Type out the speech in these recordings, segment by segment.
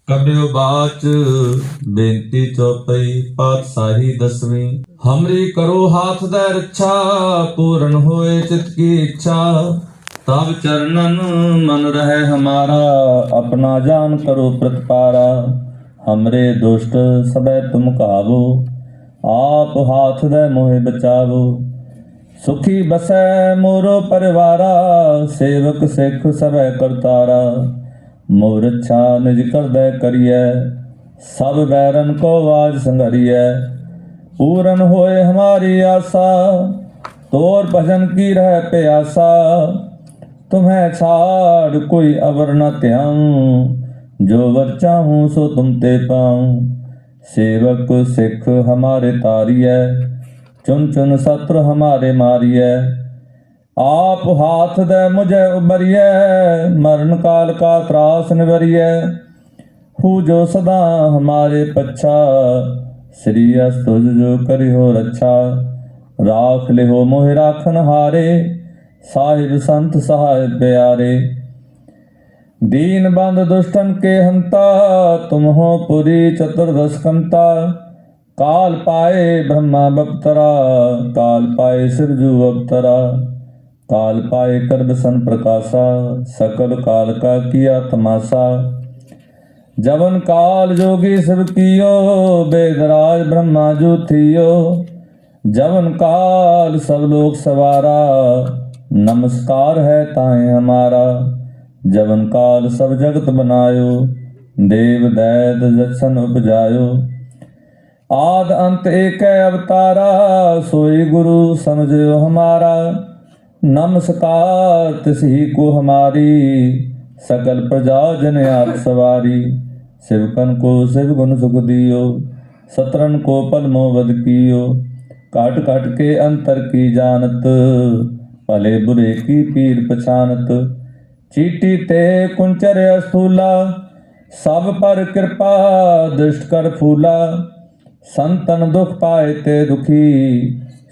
कब्यो बाच बेनती चौपई पातशाही दसवीं। हमरी करो हाथ दे रक्षा, पूर्ण होए चित की इच्छा। तब चरणन मन रहे हमारा, अपना जान करो प्रतिपारा। हमरे दुष्ट सबे तुम कहावो, आप हाथ दे मोहे बचावो। सुखी बसै मोरो परिवारा, सेवक सिख सबे करतारा। मोर इच्छा निज कर दे करिए, सब बैरन को आज संघरिए। पूरन होए हमारी आशा, तोर भजन की रह प्यासा। तुम्हें छाड़ कोई अवर न त्याऊं, जो वर चाहूं सो तुम ते पाऊं। सेवक सिख हमारे तारिए, चुन चुन शत्रु हमारे मारिए। आप हाथ दे मुझे उबरिए, मरण काल का त्रास निवरिए। हूँ जो सदा हमारे पच्छा, श्री अस्तुज जो करि हो रक्षा। राख ले हो मोहि राखन हारे, साहिब संत सहाय प्यारे। दीन बंद दुष्टन के हंता, तुम हो पुरी चतुर्दश कंता। काल पाए ब्रह्मा बपतरा, काल पाए सिरजू अवतरा। काल पाए कर बसन प्रकाशा, सकल काल का किया तमाशा। जवन काल जोगी सब कियो, बेदराज ब्रह्मा जो थियो। जवन काल सब लोग सवारा, नमस्कार है ताहे हमारा। जवन काल सब जगत बनायो, देव दैत जसन उपजायो। आद अंत एक अवतारा, सोई गुरु समझो हमारा। नमस्कार तिसही को हमारी, सकल प्रजा जन आप सवारी। शिवकन को शिव गुण सुख दियो, सतरन को पल मोवद कियो। काट काट के अंतर की जानत, भले बुरे की पीर पछानत। चीटी ते कुंचर अस्थूला, सब पर कृपा दृष्ट कर फूला। संतन दुख पाए ते दुखी,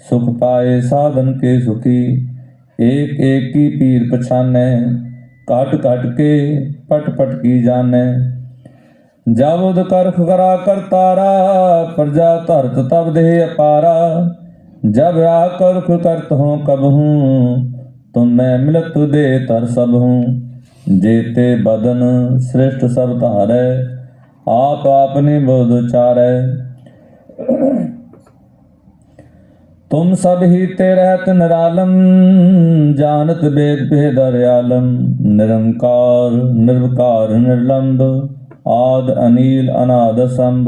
सुख पाए साधन के सुखी। एक एक की पीर पछाने, काट काट के पट पट की जाने। जावुद करख करा करतारा, प्रजा धरत तब देह अपारा। जब आ करख करत हो कब हूँ, तुम मैं मिलत दे तर सब हूँ। जेते बदन श्रेष्ठ सब तारे, आप आपने बोध चारे। तुम सब ही ते रहत निरालम, जानत वेद भेद अर्यालम। निरंकार निर्विकार निर्लंब, आद अनील अनाद संभ।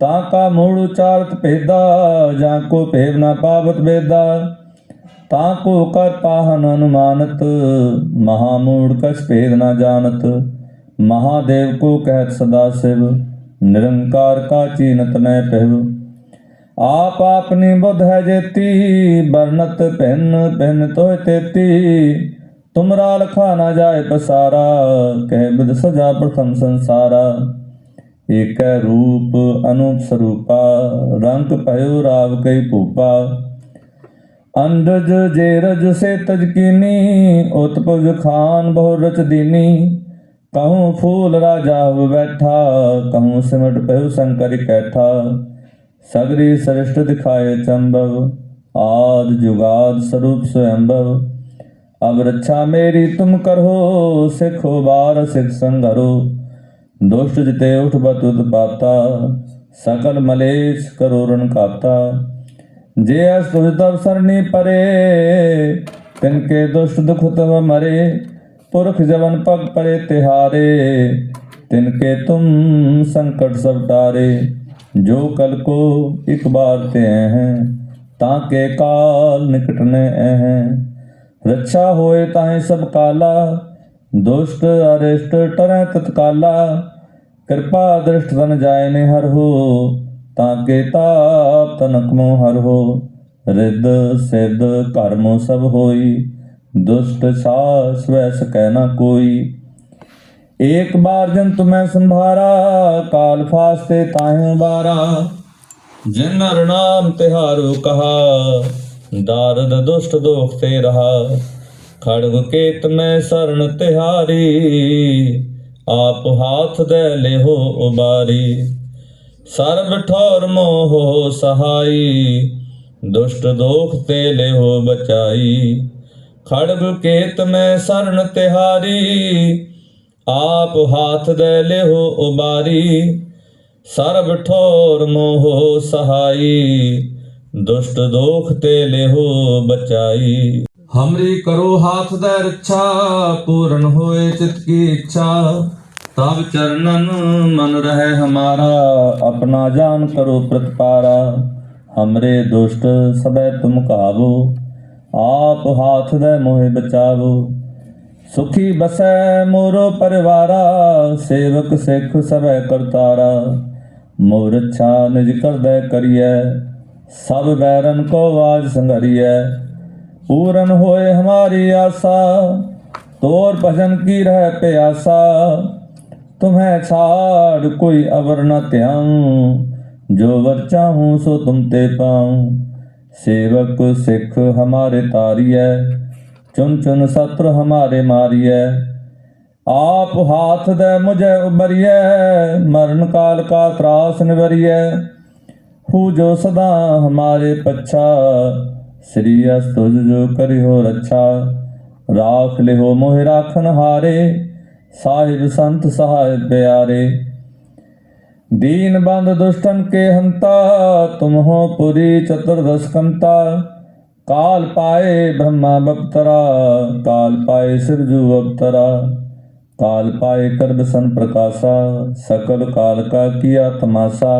ताका मूढ़ उचारत भेदा, जाको भेव न पावत वेदा। ताको कर पाहन अनुमानत, महामूढ़ कछ भेद न जानत। महादेव को कहत सदा शिव, निरंकार का चीनत न पहव। आप आपनी बुध है जेती, बरनत भिन्न भिन्न तोय तेती। तुमरा लखा न जाए पसारा, कह विद सजा प्रथम संसारा। एक रूप अनूप स्वरूपा, रंग भयो राव कई भूपा। अंडज जेरज से तज कीनी, उत्पुज खान बहु रच दीनी। कहूँ फूल राजा हो बैठा, कहूँ सिमट भयो शंकर कैठा। सगरी श्रेष्ठ दिखाए चंबव, आद जुगाद स्वरूप स्वयंभव। अब रक्षा मेरी तुम करो, सिखो बार सिख संघरो। दुष्ट जिते उठ बतुत पाता, सकल मलेश करो रण काता। जे अस्तुज तब सरनी परे, तिनके दुष्ट दुख तब मरे। पुरख जवन पग पड़े तिहारे, तिनके तुम संकट सब टारे। जो कल को एक बार ते हैं, ताके काल निकटने हैं। रक्षा होए ताहे सब काला, दुष्ट अरिष्ट टरै तत्काला। कृपा दृष्ट तन जाय निहर हो, ताके ताप तनक मोह हर हो। रिद्ध सिद्ध कर्मो सब होई, दुष्ट सास वै सकै न कोई। एक बार जन तुम्हें संभारा, काल फास्ते ताहे बारा। जिन नर नाम तिहारो कहा, दारद दुष्ट दोख ते रहा। खड़ग केत में शरण तिहारी, आप हाथ दे लेहो उबारी। सर्ब ठौर मोह सहाई, दुष्ट दोख ते लेहो बचाई। खड़ग केत में शरण तिहारी, आप हाथ दे लेहो उबारी। सर्ब ठौर मोह सहाई, दुष्ट दोख ते लेहो बचाई। हमरी करो हाथ दे रक्षा, पूर्ण होए चित की इच्छा। तब चरणन मन रहे हमारा, अपना जान करो प्रतिपारा। हमरे दुष्ट सबे तुम काबू, आप हाथ दे मोहे बचावो। सुखी बसै मोरो परिवारा, सेवक सिख सबे करतारा। मोर इच्छा निज कर दे करिए, सब बैरन को आज संघरिए। पूरन होए हमारी आशा, तोर भजन की रह प्यासा। तुम्हें छाड़ कोई अवर न त्याऊं, जो वर चाहूं सो तुम ते पाऊं। सेवक सिख हमारे तारिय, चुन चुन शत्रु हमारे मारिय। आप हाथ दे मुझे उबरिय, मरण काल का त्रास निवरिय। हूँ जो सदा हमारे पच्छा, श्री अस्तुज जो करिहो रक्षा। राख लिहो मोहि राखन हारे, साहिब संत सहाय प्यारे। दीन बंद दुष्टन के हंता, तुम हो पुरी चतुर्दश कंता। काल पाए ब्रह्मा बपतरा, काल पाए सिरजू अवतरा। काल पाए कर बसन प्रकाशा, सकल काल का किया तमाशा।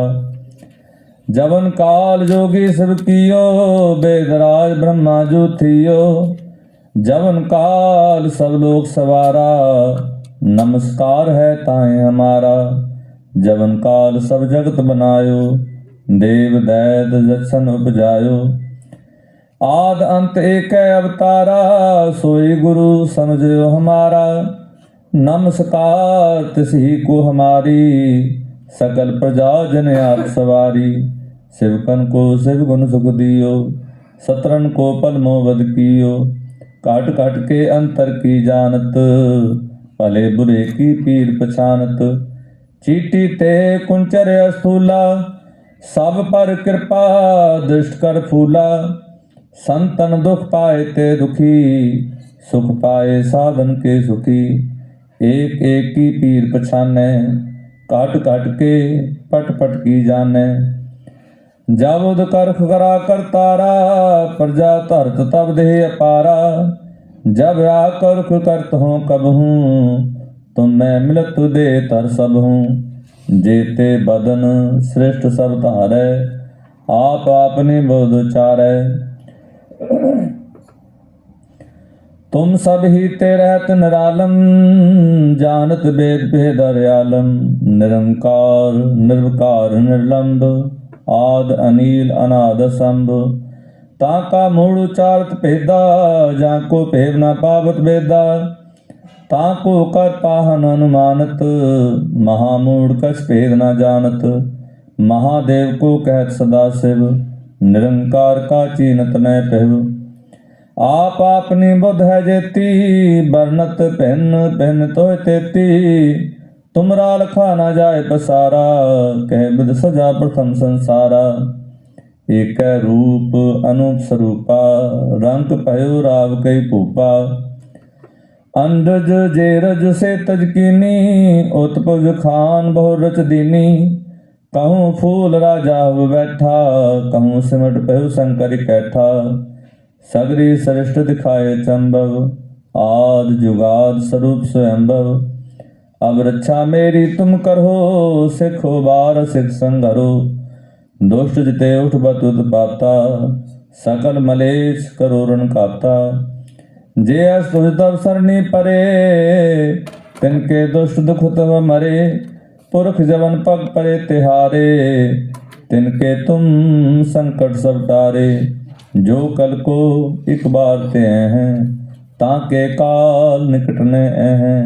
जवन काल जोगी सब कियो, बेदराज ब्रह्मा जो थियो। जवन काल सब लोग सवारा, नमस्कार है ताहे हमारा। जवन काल सब जगत बनायो, देव दैत जसन उपजायो। आद अंत एक अवतारा, सोई गुरु समझो हमारा। नमस्कार तिसही को हमारी, सकल प्रजा जन आप सवारी। शिवकन को शिव गुण सुख दियो, सतरन को पल मोवद कियो। काट काट के अंतर की जानत, भले बुरे की पीर पछानत। चीटी ते कुंचर अस्थूला, सब पर कृपा दृष्ट कर फूला। संतन दुख पाए ते दुखी, सुख पाए साधन के सुखी। एक एक की पीर पछाने, काट काट के पट पट की जाने। जावुद करख करा करतारा, प्रजा धरत तब देह अपारा। जब आ करख करत हो कब हूँ, तुम मैं मिलत दे तर सब हूँ। जेते बदन श्रेष्ठ सब तारे, आप आपने बोध चारे। तुम सब ही ते रहत निरालम, जानत वेद भेद अर्यालम। निरंकार निर्विकार निर्लंब, आद अनील अनाद संभ। ताका मूढ़ उचारत भेदा, जाको भेव न पावत वेदा। ताको कर पाहन अनुमानत, महामूढ़ कछ भेद न जानत। महादेव को कहत सदा शिव, निरंकार का चीनत न पिव। आप आपनी बुध है जेती, बरनत भिन्न भिन्न तोय तेती। तुमरा लखा न जाए पसारा, कह बिद सजा प्रथम संसारा। एक रूप अनूप स्वरूपा, रंग भयो राव कई भूपा। अंडज जेरज से तज कीनी, उत्पुज खान बहु रच दीनी। कहूँ फूल राजा हो बैठा, कहूँ सिमट भयो शंकर कैठा। सगरी श्रेष्ठ दिखाए चंबव, आद जुगाद स्वरूप स्वयंभव। अब रक्षा मेरी तुम करो, सिखो बार सिख संघरो। दुष्ट जिते उठ बतुत पाता, सकल मलेश करो रण काता। जे अस्तुज तब सरनी परे, तिनके दुष्ट दुख तब मरे। पुरख जवन पग परे तिहारे, तिनके तुम संकट सब टारे। जो कल को एक बार ते हैं, ताके काल निकट ने हैं।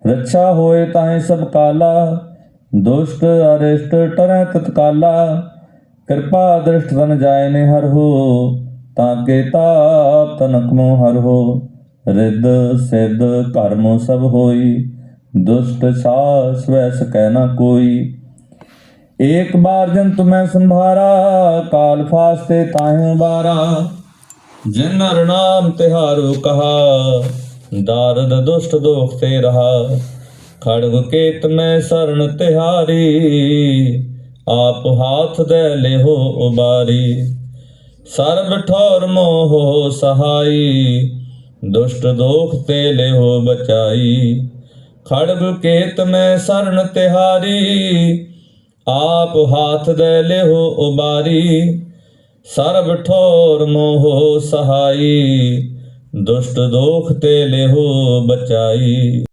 रक्षा होए ताहे सब काला, दुष्ट अरिष्ट टरै तत्काला। कृपा दृष्ट तन जाय ने हर हो, ताके ताप तनक मोह हर हो। रिद्ध सिद्ध कर्मो सब होई, दुष्ट सास वै सकै न कोई। एक बार जंतु मैं संभारा, काल फास्ते ताहि उबारा। जिन नर नाम तिहारो कहा, दारद दुष्ट दोख ते रहा। खड़ग केत में शरण तिहारी, आप हाथ दे लेहो उबारी। सर्ब ठौर मोह सहाई, दुष्ट दोख ते लेहो बचाई। खड़ग केत में शरण तिहारी, आप हाथ दे लेहो उबारी। सर्ब ठौर मोह सहाई, दुष्ट दोख ते लेहो बचाई।